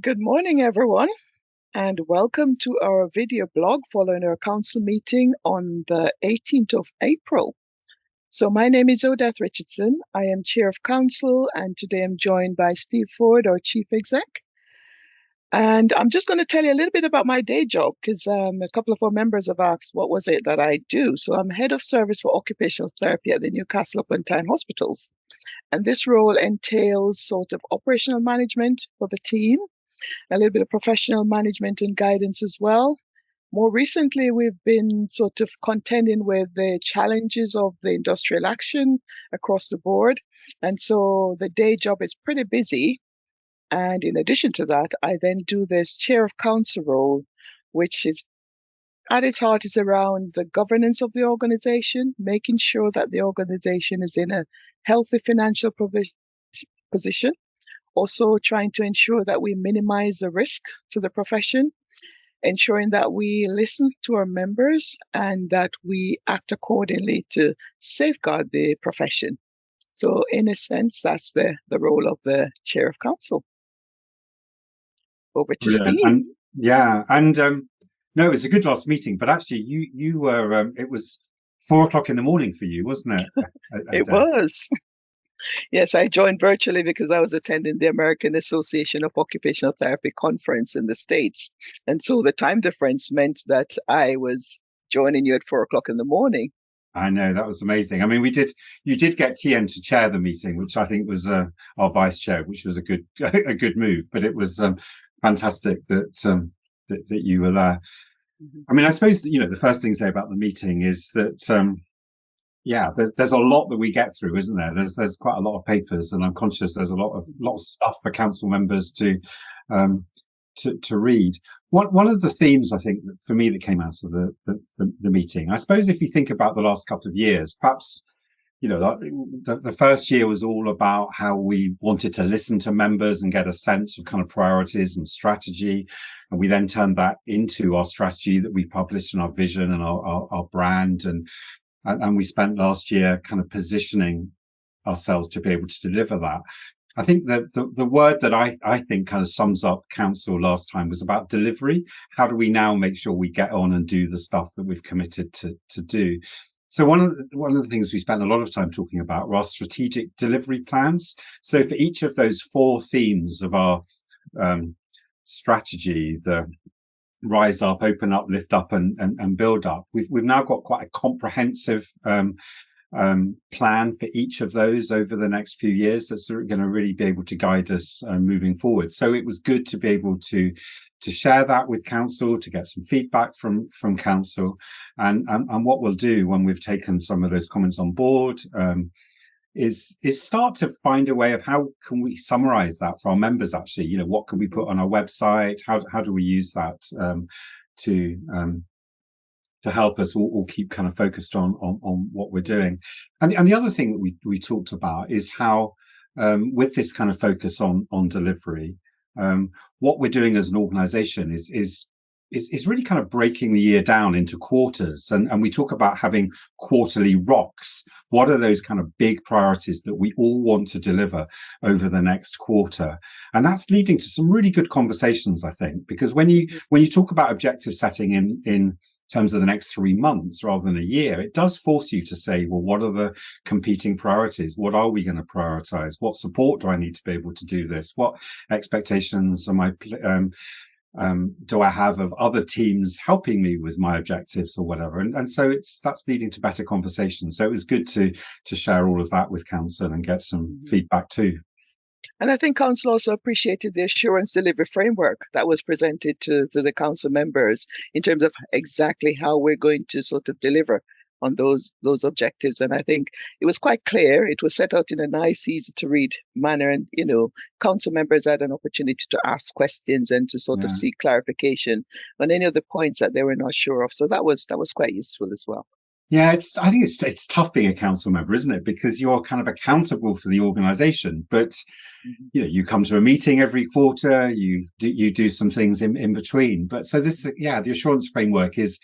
Good morning, everyone, and welcome to our video blog following our council meeting on the 18th of April. So my name is Odeth Richardson. I am Chair of Council, and today I'm joined by Steve Ford, our Chief Exec. And I'm just going to tell you a little bit about my day job because a couple of our members have asked what was it that I do. So I'm Head of Service for Occupational Therapy at the Newcastle upon Tyne Hospitals. And this role entails sort of operational management for the team, a little bit of professional management and guidance as well. More recently, we've been sort of contending with the challenges of the industrial action across the board. And so the day job is pretty busy. And in addition to that, I then do this chair of council role, which is at its heart is around the governance of the organization, making sure that the organization is in a healthy financial position. Also trying to ensure that we minimize the risk to the profession, ensuring that we listen to our members and that we act accordingly to safeguard the profession. So in a sense, that's the role of the chair of council. Over to Brilliant. Steve. No, it was a good last meeting, but actually you were, it was 4 o'clock in the morning for you, wasn't it? It was. Yes, I joined virtually because I was attending the American Association of Occupational Therapy conference in the States. And so the time difference meant that I was joining you at 4 o'clock in the morning. I know, that was amazing. I mean, you did get Kian to chair the meeting, which I think was our vice chair, which was a good move, but it was fantastic that you were there. Mm-hmm. I mean, I suppose, the first thing to say about the meeting is that, there's a lot that we get through, isn't there? There's quite a lot of papers, and I'm conscious there's a lot of stuff for council members to read. One of the themes I think that for me that came out of the meeting, I suppose if you think about the last couple of years, perhaps, the first year was all about how we wanted to listen to members and get a sense of kind of priorities and strategy. And we then turned that into our strategy that we published and our vision and our brand. And we spent last year kind of positioning ourselves to be able to deliver that. I think that the word that I think kind of sums up council last time was about delivery. How do we now make sure we get on and do the stuff that we've committed to do? So one of the things we spent a lot of time talking about were our strategic delivery plans. So for each of those 4 themes of our strategy, the rise up, open up, lift up, and build up, we've now got quite a comprehensive plan for each of those over the next few years that's going to really be able to guide us moving forward. So it was good to be able to share that with council, to get some feedback from council, and what we'll do when we've taken some of those comments on board is start to find a way of how can we summarize that for our members. Actually, what can we put on our website? How do we use that to help us all keep kind of focused on what we're doing? And the other thing that we talked about is how with this kind of focus on delivery, what we're doing as an organization is really kind of breaking the year down into quarters. And we talk about having quarterly rocks. What are those kind of big priorities that we all want to deliver over the next quarter? And that's leading to some really good conversations, I think, because when you talk about objective setting in terms of the next 3 months rather than a year, it does force you to say, well, what are the competing priorities? What are we going to prioritize? What support do I need to be able to do this? What expectations am I do I have of other teams helping me with my objectives or whatever? And so that's leading to better conversations. So it was good to share all of that with council and get some feedback too. And I think council also appreciated the assurance delivery framework that was presented to the council members in terms of exactly how we're going to sort of deliver on those objectives. And I think it was quite clear. It was set out in a nice, easy to read manner. And, council members had an opportunity to ask questions and to sort of seek clarification on any of the points that they were not sure of. So that was quite useful as well. Yeah, I think it's tough being a council member, isn't it? Because you're kind of accountable for the organisation, but Mhm. you come to a meeting every quarter, you do some things in between. But so this, yeah, the assurance framework is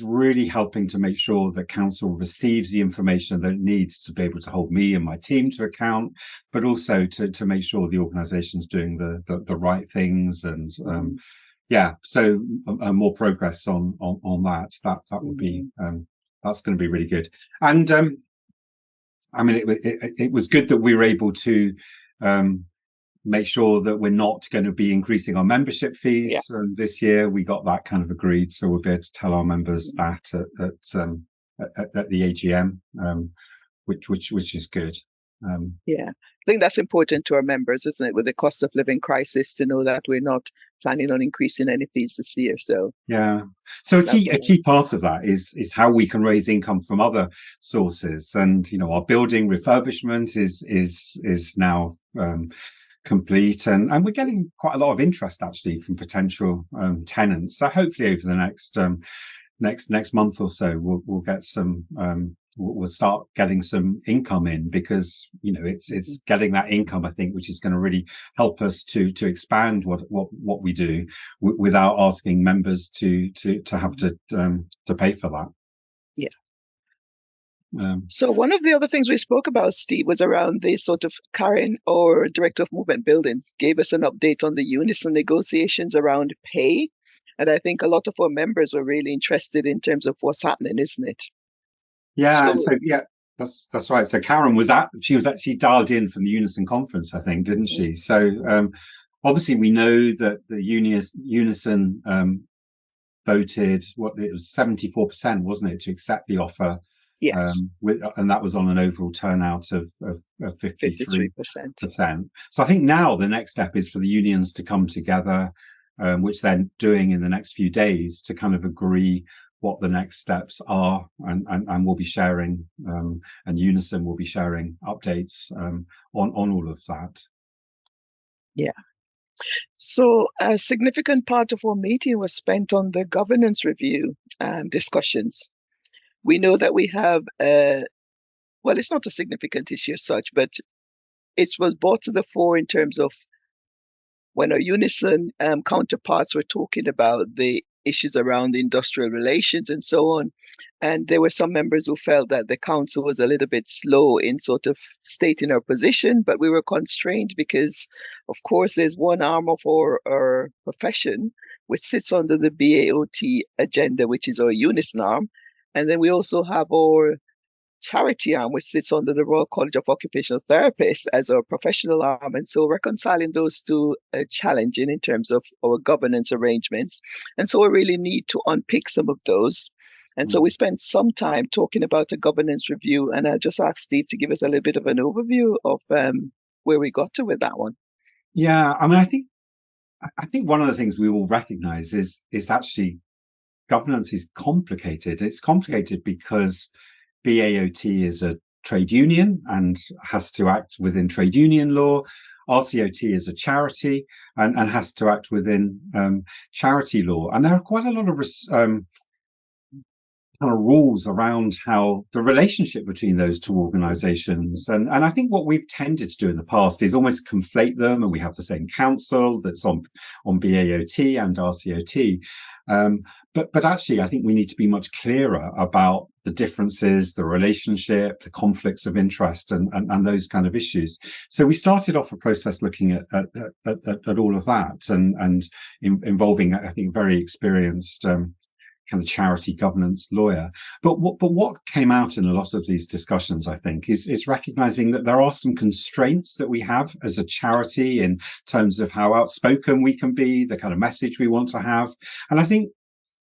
really helping to make sure that council receives the information that it needs to be able to hold me and my team to account, but also to make sure the organisation's doing the right things. And Mhm. yeah, so more progress on that would be Mhm. that's going to be really good. And I mean, it was good that we were able to make sure that we're not going to be increasing our membership Yeah. fees this year. We got that kind of agreed, so we'll be able to tell our members Mhm. that at the AGM, which is good. Yeah. I think that's important to our members, isn't it, with the cost of living crisis, to know that we're not planning on increasing any fees this year. So Yeah. So that's a all. key part of that is how we can raise income from other sources. And our building refurbishment is now complete, and we're getting quite a lot of interest actually from potential tenants. So hopefully over the next month or so, we'll get some. We'll start getting some income in, because it's Mhm. getting that income, I think, which is going to really help us to expand what we do without asking members to have to pay for that. Yeah. Um, So one of the other things we spoke about, Steve, was around the sort of Karen, or Director of Movement Building, gave us an update on the unison negotiations around pay. And I think a lot of our members were really interested in terms of what's happening, isn't it? yeah, So so yeah, that's right. So Karen she was actually dialed in from the Unison conference, I think, didn't she? So obviously we know that the Unison voted, what it was, 74%, wasn't it, to accept the offer, yes, and that was on an overall turnout of 53%. 53%. So I think now the next step is for the unions to come together, which they're doing in the next few days, to kind of agree what the next steps are, and we'll be sharing, and Unison will be sharing updates on all of that. Yeah. So a significant part of our meeting was spent on the governance review discussions. We know that we have, well, it's not a significant issue as such, but it was brought to the fore in terms of when our Unison counterparts were talking about the issues around the industrial relations and so on. And there were some members who felt that the council was a little bit slow in sort of stating our position, but we were constrained because, of course, there's one arm of our profession which sits under the BAOT agenda, which is our Unison arm. And then we also have our charity arm, which sits under the Royal College of Occupational Therapists as our professional arm. And so reconciling those two are challenging in terms of our governance arrangements. And so we really need to unpick some of those. And so we Mm. spent some time talking about a governance review. And I'll just ask Steve to give us a little bit of an overview of where we got to with that one. Yeah, I mean, I think one of the things we all recognise is actually governance is complicated. It's complicated because BAOT is a trade union and has to act within trade union law. RCOT is a charity and has to act within charity law. And there are quite a lot of kind of rules around how the relationship between those two organizations. And I think what we've tended to do in the past is almost conflate them, and we have the same council that's on BAOT and RCOT. But actually, I think we need to be much clearer about the differences, the relationship, the conflicts of interest, and those kind of issues. So we started off a process looking at all of that, and involving, I think, very experienced kind of charity governance lawyer. But what came out in a lot of these discussions, I think, is recognizing that there are some constraints that we have as a charity in terms of how outspoken we can be, the kind of message we want to have. And I think,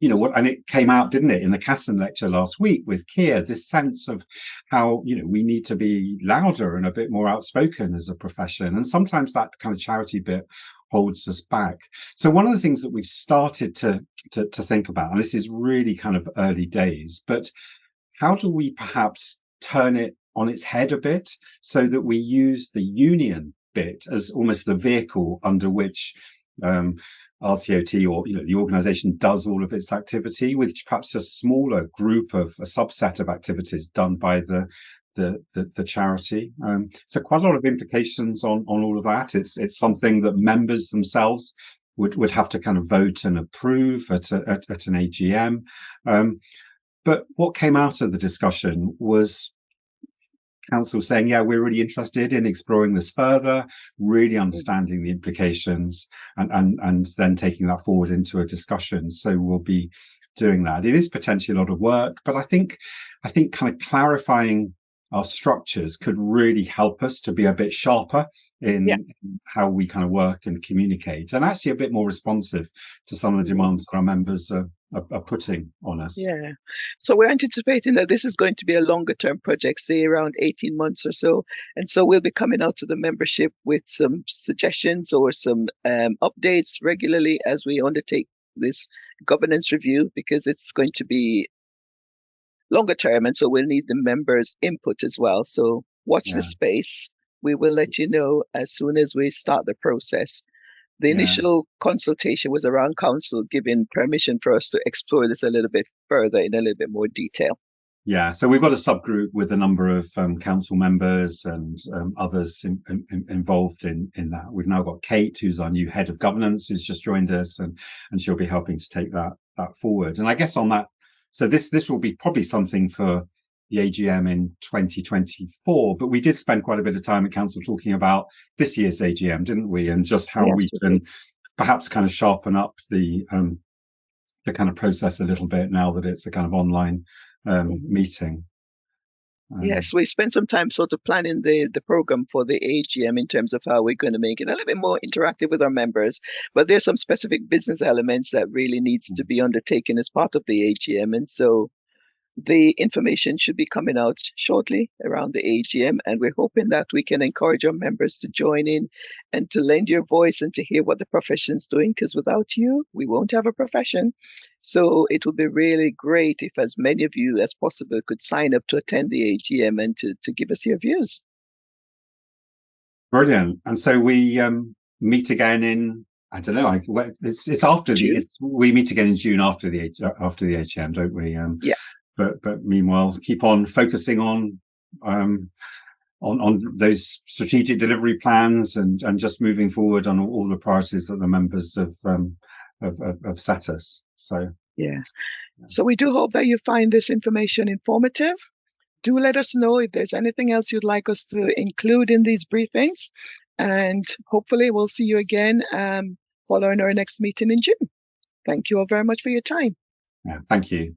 and it came out, didn't it, in the Casson lecture last week with Keir, this sense of how, we need to be louder and a bit more outspoken as a profession. And sometimes that kind of charity bit holds us back. So one of the things that we've started to think about, and this is really kind of early days, but how do we perhaps turn it on its head a bit so that we use the union bit as almost the vehicle under which RCOT, or the organisation does all of its activity, with perhaps a smaller group of a subset of activities done by the charity. So quite a lot of implications on all of that. It's something that members themselves would have to kind of vote and approve at an AGM. But what came out of the discussion was council saying, yeah, we're really interested in exploring this further, really understanding the implications, and then taking that forward into a discussion. So we'll be doing that. It is potentially a lot of work, but I think kind of clarifying our structures could really help us to be a bit sharper in how we kind of work and communicate, and actually a bit more responsive to some of the demands that our members are putting on us. Yeah. So we're anticipating that this is going to be a longer term project, say around 18 months or so. And so we'll be coming out to the membership with some suggestions or some updates regularly as we undertake this governance review, because it's going to be longer term. And so we'll need the members' input as well. So watch this space. We will let you know as soon as we start the process. The initial consultation was around council giving permission for us to explore this a little bit further in a little bit more detail. Yeah, so we've got a subgroup with a number of council members and others involved in that. We've now got Kate, who's our new head of governance, who's just joined us, and she'll be helping to take that forward. And I guess on that, so this will be probably something for the AGM in 2024, but we did spend quite a bit of time at council talking about this year's AGM, didn't we? And just how we can perhaps kind of sharpen up the kind of process a little bit now that it's a kind of online meeting. Yes, we spent some time sort of planning the program for the AGM in terms of how we're going to make it a little bit more interactive with our members. But there's some specific business elements that really needs to be undertaken as part of the AGM. And so the information should be coming out shortly around the AGM, and we're hoping that we can encourage our members to join in and to lend your voice and to hear what the profession's doing, because without you, we won't have a profession. So it would be really great if as many of you as possible could sign up to attend the AGM and to give us your views. Brilliant. And so we meet again in, I don't know, it's after we meet again in June after the AGM, don't we? Yeah. But meanwhile, keep on focusing on those strategic delivery plans and just moving forward on all the priorities that the members have set us. So So we do hope that you find this information informative. Do let us know if there's anything else you'd like us to include in these briefings, and hopefully we'll see you again following our next meeting in June. Thank you all very much for your time. Yeah, thank you.